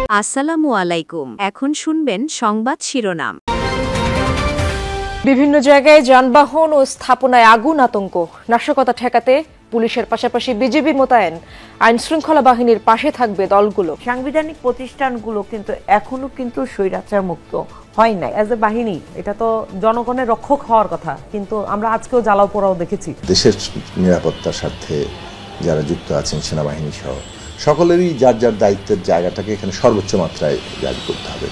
আসসালামু আলাইকুম। এখন শুনবেন সংবাদ শিরোনাম। বিভিন্ন জায়গায় যানবাহন ও স্থাপনায় আগুন, আতঙ্ক। নাশকতা ঠেকাতে পুলিশের পাশাপাশি বিজিবি মোতায়েন। আইন শৃঙ্খলা বাহিনীর পাশে থাকবে দলগুলো। সাংবিধানিক প্রতিষ্ঠানগুলো কিন্তু এখনো স্বৈরাচার মুক্ত হয় নাই। এজ এ বাহিনী এটা তো জনগণের রক্ষক হওয়ার কথা, কিন্তু আমরা আজকেও জ্বালাও পোড়াও দেখেছি। দেশের নিরাপত্তার স্বার্থে যারা যুক্ত আছেন, সেনাবাহিনী সহ সকলেরই যার যার দায়িত্বের জায়গাটাকে এখানে সর্বোচ্চ মাত্রায় জারি করতে হবে।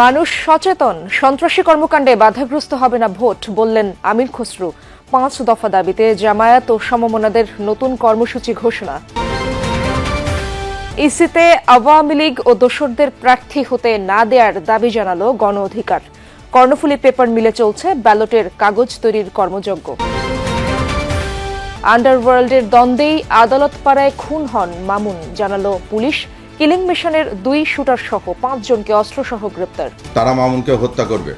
মানুষ সচেতন, সন্ত্রাসী কর্মকাণ্ডে বাধাগ্রস্ত হবে না ভোট, বললেন আমির খসরু। 5 দফা দাবিতে জামায়াত ও সমমনাদের নতুন কর্মসূচি ঘোষণা। ইসিতে আওয়ামী লীগ ও দোসরদের প্রার্থী হতে না দেওয়ার দাবি জানালো গণ অধিকার। কর্ণফুলী পেপার মিলে চলছে ব্যালটের কাগজ তৈরির কর্মযজ্ঞ। আন্ডারওয়ার্ল্ডের দ্বন্দ্বেই আদালত পাড়ায় খুন হন মামুন, জানালো পুলিশ। কিলিং মিশনের 2 শুটার সহ 5 জনকে অস্ত্রসহ গ্রেপ্তার। তারা মামুনকে হত্যা করবে।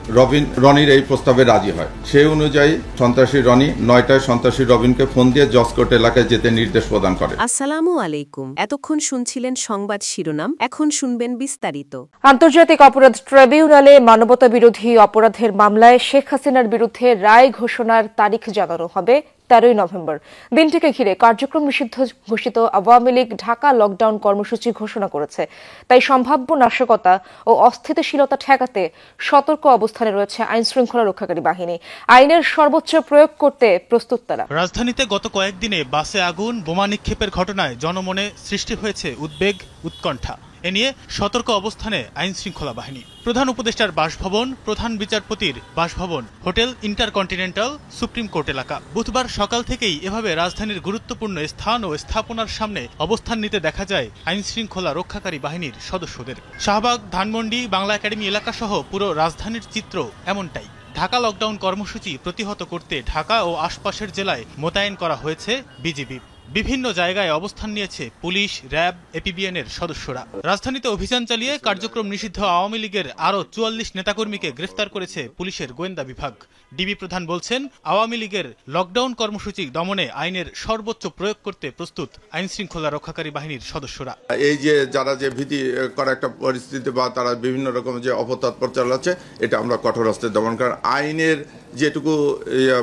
রনির এই প্রস্তাবে রাজি হয়। সেই অনুযায়ী সন্ত্রাসী রনি 9টায় সন্ত্রাসী রবিনকে ফোন দিয়ে জসকোট এলাকায় যেতে নির্দেশ প্রদান করে। আসসালামু আলাইকুম। এতক্ষণ শুনছিলেন সংবাদ শিরোনাম, এখন শুনবেন বিস্তারিত। আন্তর্জাতিক অপরাধ ট্রাইব্যুনালে মানবতা বিরোধী অপরাধের মামলায় শেখ হাসিনার বিরুদ্ধে রায় ঘোষণার তারিখ জানানো হবে 13 নভেম্বর। দিনটিকে ঘিরে কার্যক্রম নিষিদ্ধ ঘোষিত আওয়ামী লীগ ঢাকা লকডাউন কর্মসূচি ঘোষণা করেছে। তাই সম্ভাব্য নাশকতা ও অস্থিতিশীলতা ঠেকাতে সতর্ক অবস্থানে রয়েছে আইন শৃঙ্খলা রক্ষাকারী বাহিনী। আইনের সর্বোচ্চ প্রয়োগ করতে প্রস্তুত তারা। রাজধানীতে গত কয়েকদিনে বাসে আগুন, বোমা নিক্ষেপের ঘটনায় জনমনে সৃষ্টি হয়েছে উদ্বেগ, উৎকণ্ঠা। এ নিয়ে সতর্ক অবস্থানে আইন শৃঙ্খলা বাহিনী। প্রধান উপদেষ্টার বাসভবন, প্রধান বিচারপতির বাসভবন, হোটেল ইন্টারকন্টিনেন্টাল, সুপ্রিম কোর্ট এলাকা বুধবার সকাল থেকেই এভাবে রাজধানীর গুরুত্বপূর্ণ স্থান ও স্থাপনার সামনে অবস্থান নিতে দেখা যায় আইন শৃঙ্খলা রক্ষাকারী বাহিনীর সদস্যদের। শাহবাগ, ধানমন্ডি, বাংলা একাডেমি এলাকা সহ পুরো রাজধানীর চিত্র এমনটাই। ঢাকা লকডাউন কর্মসূচি প্রতিহত করতে ঢাকা ও আশপাশের জেলায় মোতায়েন করা হয়েছে বিজিবি। বিভিন্ন জায়গায় অবস্থান নিয়েছে পুলিশ, র্যাব, এপিবিএনের সদস্যরা। রাজধানীতে অভিযান চালিয়ে কার্যক্রম নিষিদ্ধ আওয়ামী লীগের আরও 44 নেতাকর্মীকে গ্রেফতার করেছে পুলিশের গোয়েন্দা বিভাগ। ডিবি প্রধান বলছেন, আওয়ামী লীগের লকডাউন কর্মসূচি দমনে আইনের সর্বোচ্চ প্রয়োগ করতে প্রস্তুত আইন শৃঙ্খলা রক্ষাকারী বাহিনীর সদস্যরা। এই যে যারা যে ভীতি করা একটা পরিস্থিতি বা তারা বিভিন্ন রকম যে অপতৎপর চালাচ্ছে, এটা আমরা কঠোর হস্তে দমন করার আইনের যেটুকু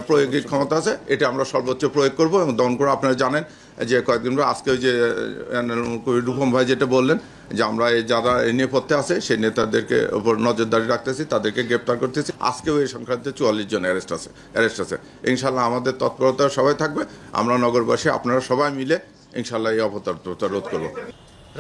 প্রয়োগের ক্ষমতা আছে এটা আমরা সর্বোচ্চ প্রয়োগ করব এবং দমন করবো। আপনারা জানেন যে কয়েকদিন আজকে ওই যে রূপম ভাই যেটা বললেন যে আমরা যারা এই নেপথ্যে আছে সেই নেতাদেরকে উপর নজরদারি রাখতেছি, তাদেরকে গ্রেপ্তার করতেছি। আজকেও এই সংক্রান্তে 44 জন অ্যারেস্ট আছে। ইনশাল্লাহ আমাদের তৎপরতা সবাই থাকবে। আমরা নগরবাসী আপনারা সবাই মিলে ইনশাল্লাহ এই অপতৎপরতা রোধ করব।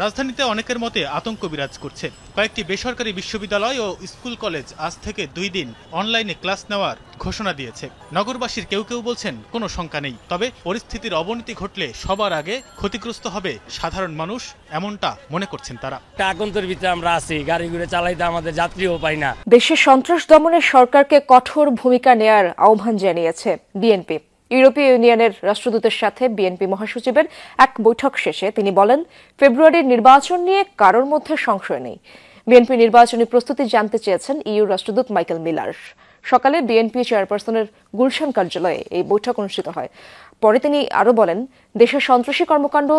রাজধানীতে অনেকের মতে আতঙ্ক বিরাজ করছে। কয়েকটি বেসরকারি বিশ্ববিদ্যালয় ও স্কুল কলেজ আজ থেকে 2 দিন অনলাইনে ক্লাস নেওয়ার ঘোষণা দিয়েছে। নগরবাসীর কেউ কেউ বলছেন কোনো শঙ্কা নেই, তবে পরিস্থিতির অবনতি ঘটলে সবার আগে ক্ষতিগ্রস্ত হবে সাধারণ মানুষ, এমনটা মনে করছেন তারা। আগন্তুর ভিতরে আমরা আছি, গাড়ি ঘুরে চালাইতে আমাদের যাত্রীও পাই না। দেশে সন্ত্রাস দমনে সরকারকে কঠোর ভূমিকা নেয়ার আহ্বান জানিয়েছে বিএনপি। ইউরোপীয় ইউনিয়নের রাষ্ট্রদূতের সাথে বিএনপি মহাসচিবের এক বৈঠক শেষে তিনি বলেন, ফেব্রুয়ারির নির্বাচন নিয়ে কারোর মধ্যে সংশয় নেই। বিএনপি নির্বাচনী প্রস্তুতি জানতে চেয়েছেন ইইউ রাষ্ট্রদূত মাইকেল মিলার। সকালে বিএনপি চেয়ারপারসনের গুলশান কার্যালয়ে এই বৈঠক অনুষ্ঠিত হয়। পরে তিনি আরও বলেন, দেশের সন্ত্রাসী কর্মকাণ্ড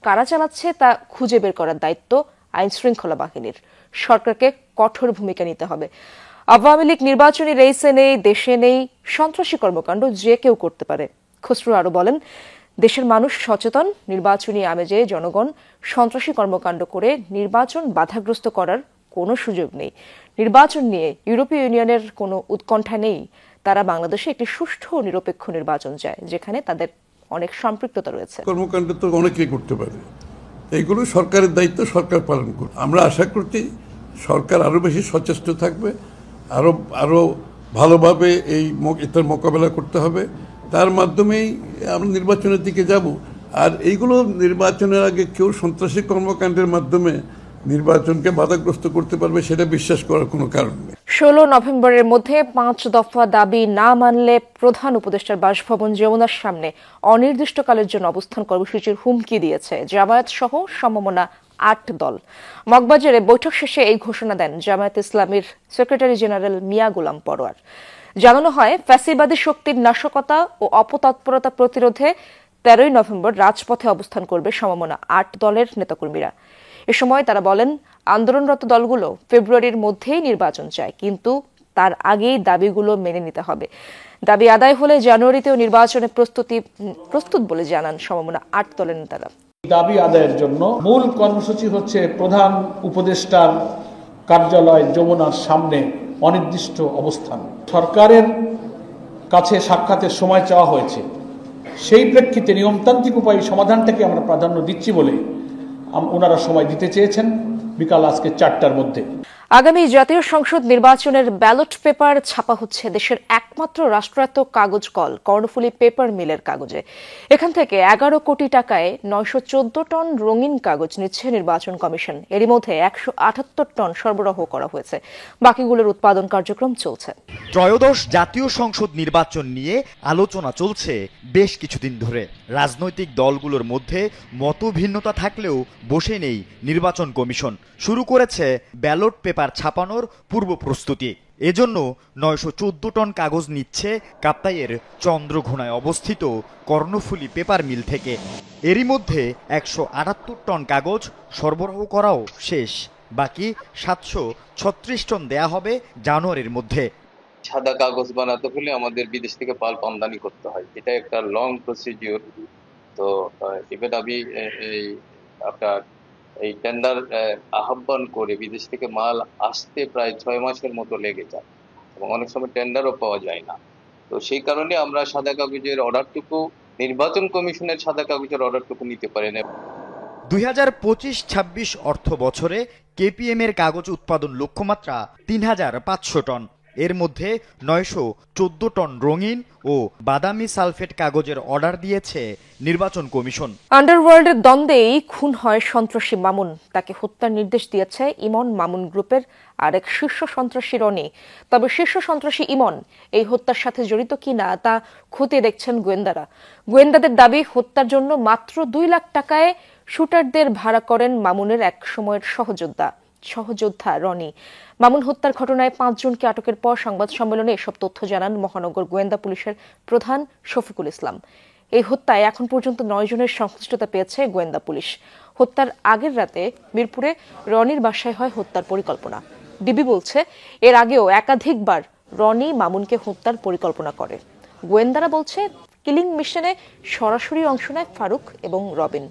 কারা চালাচ্ছে তা খুঁজে বের করার দায়িত্ব আইন শৃঙ্খলা বাহিনীর। সরকারকে কঠোর ভূমিকা নিতে হবে। আওয়ামী লীগ নির্বাচনী রেসে নেই, দেশে নেই, সন্ত্রাসী কর্মকাণ্ড যে কেউ করতে পারে। খসরু আরও বলেন, দেশের মানুষ সচেতন, নির্বাচনী আমেজে জনগণ সন্ত্রাসী কর্মকাণ্ড করে নির্বাচন বাধাগ্রস্ত করার কোনো সুযোগ নেই। নির্বাচন নিয়ে ইউরোপীয় ইউনিয়নের কোনো উৎকণ্ঠা নেই। তারা বাংলাদেশে একটি সুষ্ঠু ও নিরপেক্ষ নির্বাচন চায়, যেখানে তাদের অনেক সম্পৃক্ততা রয়েছে। কর্মকাণ্ড তো অনেকেই করতে পারে, এইগুলো সরকারের দায়িত্ব, সরকার পালন করবে। আমরা আশা করছি সরকার আরও বেশি সচেষ্ট থাকবে, আরো ভালোভাবে এটার মোকাবেলা করতে হবে। তার মাধ্যমেই আমরা নির্বাচনের দিকে যাব। আর এইগুলো নির্বাচনের আগে কেউ সন্ত্রাসী কর্মকাণ্ডের মাধ্যমে নির্বাচনকে বাধাগ্রস্ত করতে পারবে সেটা বিশ্বাস করার কোনো কারণ নেই। 16 নভেম্বরের মধ্যে 5 দফা দাবি না মানলে প্রধান উপদেষ্টার বাসভবন যমুনার সামনে অনির্দিষ্টকালের জন্য অবস্থান কর্মসূচির হুমকি দিয়েছে জামায়াত সহ সমমনা 8 দল। মগবাজারে বৈঠক শেষে এই ঘোষণা দেন জামায়াত ইসলামীর সেক্রেটারি জেনারেল মিয়া গোলাম পরোয়ার। জানানো হয়, ফ্যাসিবাদী শক্তির নাশকতা ও অপতৎপরতা প্রতিরোধে 13 নভেম্বর রাজপথে অবস্থান করবে সমমনা 8 দলের নেতাকর্মীরা। এ সময় তারা বলেন, আন্দোলনরত দলগুলো ফেব্রুয়ারির মধ্যেই নির্বাচন চায়, কিন্তু তার আগেই দাবিগুলো মেনে নিতে হবে। দাবি আদায় হলে জানুয়ারিতেও নির্বাচনে প্রস্তুত বলে জানান সমমনা 8 দলের নেতারা। দাবি আদায়ের জন্য মূল কর্মসূচি হচ্ছে প্রধান উপদেষ্টার কার্যালয় যমুনার সামনে অনির্দিষ্ট অবস্থান। সরকারের কাছে সাক্ষাতের সময় চাওয়া হয়েছে, সেই প্রেক্ষিতে নিয়মতান্ত্রিক উপায়ে সমাধানটাকে আমরা প্রাধান্য দিচ্ছি বলে ওনারা সময় দিতে চেয়েছেন বিকাল আজকে 4টার মধ্যে। আগামী জাতীয় সংসদ নির্বাচনের ব্যালট পেপার ছাপা হচ্ছে দেশের একমাত্র রাষ্ট্রায়ত্ত কাগজ কল কর্ণফুলী পেপার মিলের কাগজে। এখান থেকে 11 কোটি টাকায় 914 টন রঙিন কাগজ নিচ্ছে নির্বাচন কমিশন। এরই মধ্যে 178 টন সরবরাহ করা হয়েছে, বাকিগুলোর উৎপাদন কার্যক্রম চলছে। ত্রয়োদশ জাতীয় সংসদ নির্বাচন নিয়ে আলোচনা চলছে বেশ কিছুদিন ধরে। রাজনৈতিক দলগুলোর মধ্যে মতভিন্নতা থাকলেও বসে নেই নির্বাচন কমিশন। শুরু করেছে ব্যালট পেপার ছাপানোর পূর্ব প্রস্তুতি। এজন্য 914 টন কাগজ নিচ্ছে কাপ্তাইয়ের চন্দ্রঘোনায় অবস্থিত কর্ণফুলী পেপার মিল থেকে। এরই মধ্যে 178 টন কাগজ সরবরাহ করাও শেষ, বাকি 736 টন দেয়া হবে জানুয়ারির মধ্যে। সাদা কাগজ বানাতে হলে আমাদের বিদেশ থেকে পাল্প আমদানি করতে হয়, এটা একটা লং প্রসিডিওর। তো এবার আমি আপনার এই টেন্ডার আহ্বান করে বিদেশ থেকে মাল আসতে প্রায় 6 মাসের মতো লেগে যায় এবং অনেক সময় টেন্ডারও পাওয়া যায় না। তো সেই কারণে আমরা সাদা কাগজের অর্ডারটুকু নির্বাচন কমিশনের সাদা কাগজের অর্ডারটুকু নিতে পারি না। 2025-26 অর্থ বছরে কেপিএম এর কাগজ উৎপাদন লক্ষ্যমাত্রা 3500 টন। এর মধ্যে 914 টন রঙিন ও বাদামি সালফেট কাগজের অর্ডার দিয়েছে নির্বাচন কমিশন। আন্ডারওয়ার্ল্ডের দ্বন্দ্বেই খুন হয় সন্ত্রাসী মামুন। তাকে হত্যার নির্দেশ দিয়েছে ইমন মামুন গ্রুপের আরেক শীর্ষ সন্ত্রাসী রনি। তবে শীর্ষ সন্ত্রাসী ইমন এই হত্যার সাথে জড়িত কিনা তা খতিয়ে দেখছেন গোয়েন্দারা। গোয়েন্দাদের দাবি, হত্যার জন্য মাত্র 2 লাখ টাকায় শুটারদের ভাড়া করেন মামুনের এক সময়ের সহযোদ্ধা রনি। মামুন হত্যার ঘটনায় 5 জনকে আটকের পর সংবাদ সম্মেলনে এসব তথ্য জানান মহানগর গোয়েন্দা পুলিশের প্রধান শফিকুল ইসলাম। এই হত্যায় এখন পর্যন্ত 9 জনের সংশ্লিষ্টতা পেয়েছে গোয়েন্দা পুলিশ। হত্যার আগের রাতে মিরপুরে রনির বাসায় হয় হত্যার পরিকল্পনা। ডিবি বলছে, এর আগেও একাধিকবার রনি মামুনকে হত্যার পরিকল্পনা করে। গোয়েন্দারা বলছে, কিলিং মিশনে সরাসরি অংশ নেয় ফারুক এবং রবিন।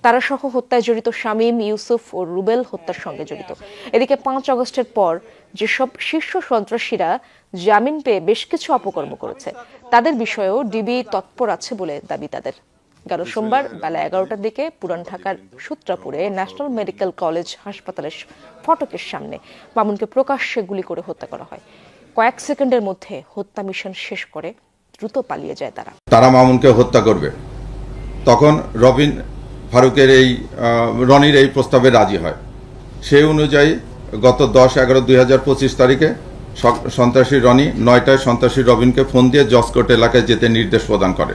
তারা সহ হত্যায় জড়িত শামীম, ইউসুফ ও রুবেল হত্যার সঙ্গে জড়িত। এদিকে 5 আগস্টের পর যেসব শীর্ষ সন্ত্রাসীরা জামিন পেয়ে বেশ কিছু অপকর্ম করেছে, তাদের বিষয়েও ডিবি তৎপর আছে বলে দাবি তাদের। গেল সোমবার বেলা 11টার দিকে পুরান ঢাকার সূত্রাপুরে ন্যাশনাল মেডিকেল কলেজ হাসপাতালের ফটকের সামনে মামুনকে প্রকাশ্যে গুলি করে হত্যা করা হয়। কয়েক সেকেন্ডের মধ্যে হত্যা মিশন শেষ করে দ্রুত পালিয়ে যায় তারা মামুনকে হত্যা করবে। তখন রবিন ফারুকের রনির এই প্রস্তাবে রাজি হয়। সেই অনুযায়ী গত 10-11-2025 তারিখে সন্ত্রাসী রনি 9টায় সন্ত্রাসী রবিনকে ফোন দিয়ে জসকোট এলাকায় যেতে নির্দেশ প্রদান করে।